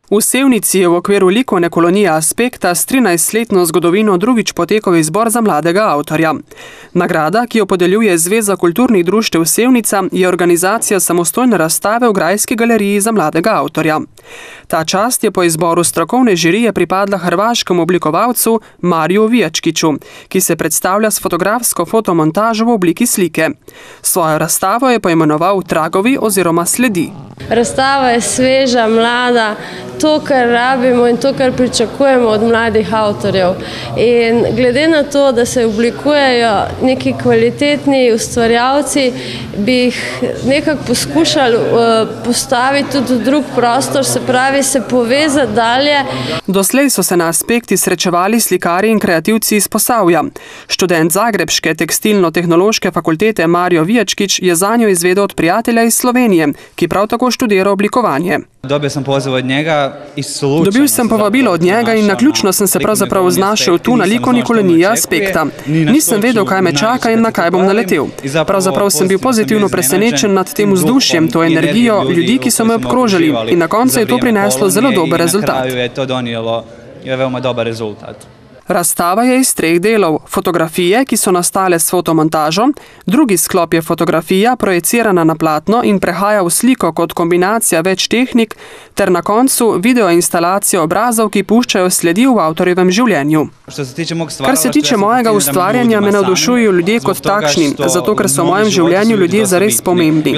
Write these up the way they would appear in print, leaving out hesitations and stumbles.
V Sevnici je v okviru likovne kolonije Aspekta s 13-letno zgodovino drugič potekal izbor za mladega avtorja. Nagrada, ki jo podeljuje Zveza kulturnih društev Sevnica, je organizacija samostojne razstave v Grajski galeriji za mladega avtorja. Ta čast je po izboru strokovne žirije pripadla hrvaškemu oblikovalcu Mariju Vijačkiću, ki se predstavlja s fotografsko fotomontažo v obliki slike. Svojo razstavo je poimenoval Tragovi oziroma Sledi. Razstava je sveža, mlada, to, kar rabimo in to, kar pričakujemo od mladih avtorjev. In glede na to, da se oblikujejo neki kvalitetni ustvarjalci, bi jih nekako poskušali postaviti tudi v drug prostor, se pravi se povezati dalje. Doslej so se na Aspekti srečevali slikarji in kreativci iz Posavja. Študent zagrebške tekstilno-tehnološke fakultete Marijo Vijačkić je zanjo izvedel od prijatelja iz Slovenije, ki prav tako študira oblikovanje. Dobil sem povabilo od njega in naključno sem se pravzaprav znašel tu na likovni koloniji Aspekta. Nisem vedel, kaj me čaka in na kaj bom naletel. Pravzaprav sem bil pozitivno presenečen nad tem vzdušjem, to energijo ljudi, ki so me obkrožali, in na koncu je to prineslo zelo dober rezultat. Razstava je iz 3 delov. Fotografije, ki so nastale s fotomontažo, drugi sklop je fotografija, projecirana na platno in prehaja v sliko kot kombinacija več tehnik, ter na koncu videoinstalacija obrazov, ki puščajo sledi v avtorjevem življenju. Kar se tiče mojega ustvarjanja, me navdušujejo ljudje kot takšni, zato ker so v mojem življenju ljudje zares pomembni.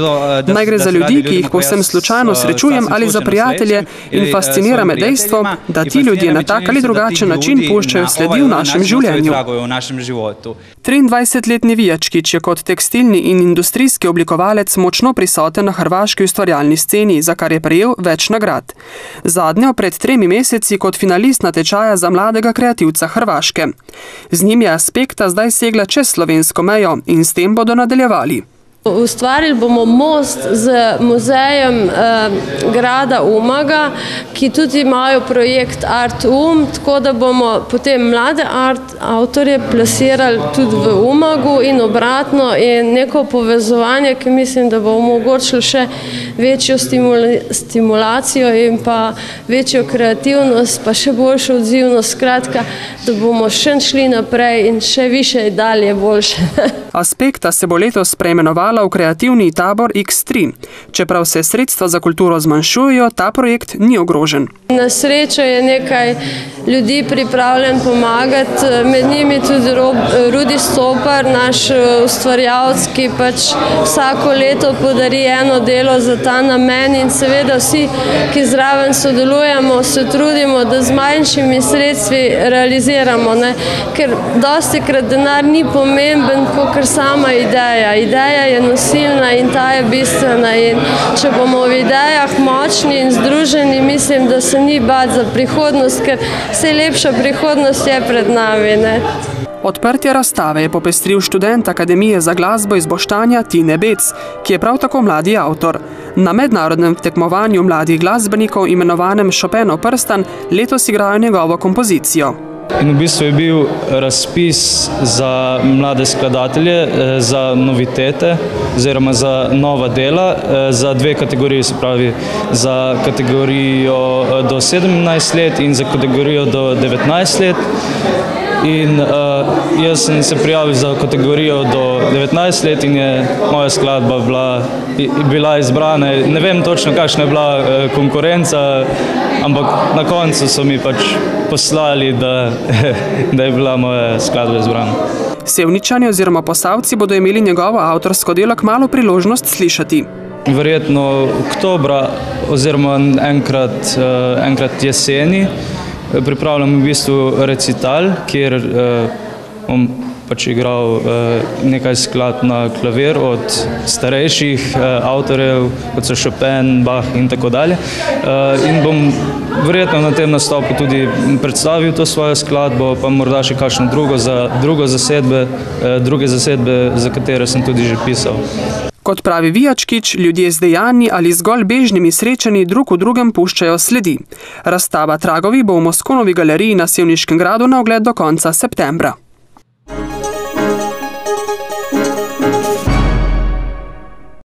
Naj gre za ljudi, ki jih povsem slučajno srečujem, ali za prijatelje, in fascinira me dejstvo, da ti ljudje na tak ali drugačen način puščajo sledi v našem življenju. 23-letni Vijačkić je kot tekstilni in industrijski oblikovalec močno prisoten na hrvaški ustvarjalni sceni, za kar je prejel več nagrad. Zadnjo pred 3 meseci kot finalist natečaja za mladega kreativca Hrvaške. Z njim je Aspekta zdaj segla čez slovensko mejo in s tem bodo nadaljevali. Ustvarili bomo most z muzejem grada Umaga, ki tudi imajo projekt Art tako da bomo potem mlade avtorje plasirali tudi v Umagu in obratno, in neko povezovanje, ki mislim, da bo omogočilo še večjo stimulacijo in pa večjo kreativnost, pa še boljšo odzivnost, skratka, da bomo še šli naprej in še više in dalje boljše. Aspekta se bo letos preimenovala v kreativni tabor X3. Čeprav se sredstva za kulturo zmanjšujejo, ta projekt ni ogrožen. Na srečo je nekaj ljudi pripravljen pomagati, med njimi tudi Rudi Stopar, naš ustvarjalec, ki pač vsako leto podari eno delo za ta namen, in seveda vsi, ki zraven sodelujemo, se trudimo, da z manjšimi sredstvi realiziramo, ker dostikrat denar ni pomemben, kakor sama ideja. Ideja je nosilna in ta je bistvena, in če bomo v idejah močni in združeni, mislim, da se ni bati za prihodnost, ker vse lepša prihodnost je pred nami. Odprtje razstave je popestril študent Akademije za glasbo iz Boštanja Tine Bec, ki je prav tako mladi avtor. Na mednarodnem tekmovanju mladih glasbenikov imenovanem Chopinov prstan letos igrajo njegovo kompozicijo. In v bistvu je bil razpis za mlade skladatelje, za novitete oziroma za nova dela, za 2 kategorije, se pravi za kategorijo do 17 let in za kategorijo do 19 let. In jaz sem se prijavil za kategorijo do 19 let in je moja skladba bila izbrana. Ne vem točno, kakšna je bila konkurenca, ampak na koncu so mi pač poslali, da je bila moja skladba izbrana. Sevničani oziroma Posavci bodo imeli njegovo avtorsko delo kmalu priložnost slišati. Verjetno oktobra oziroma enkrat jeseni pripravljam v bistvu recital, kjer bom pač igral nekaj skladb na klavir od starejših avtorjev, kot so Chopin, Bach in tako dalje. In bom verjetno na tem nastopu tudi predstavil to svojo skladbo, pa morda še kakšno druge zasedbe, za katere sem tudi že pisal. Kot pravi Vijačkić, ljudje z dejanji ali zgolj bežnimi srečanji drug v drugem puščajo sledi. Razstava Tragovi bo v Moskonovi galeriji na Sevniškem gradu na ogled do konca septembra.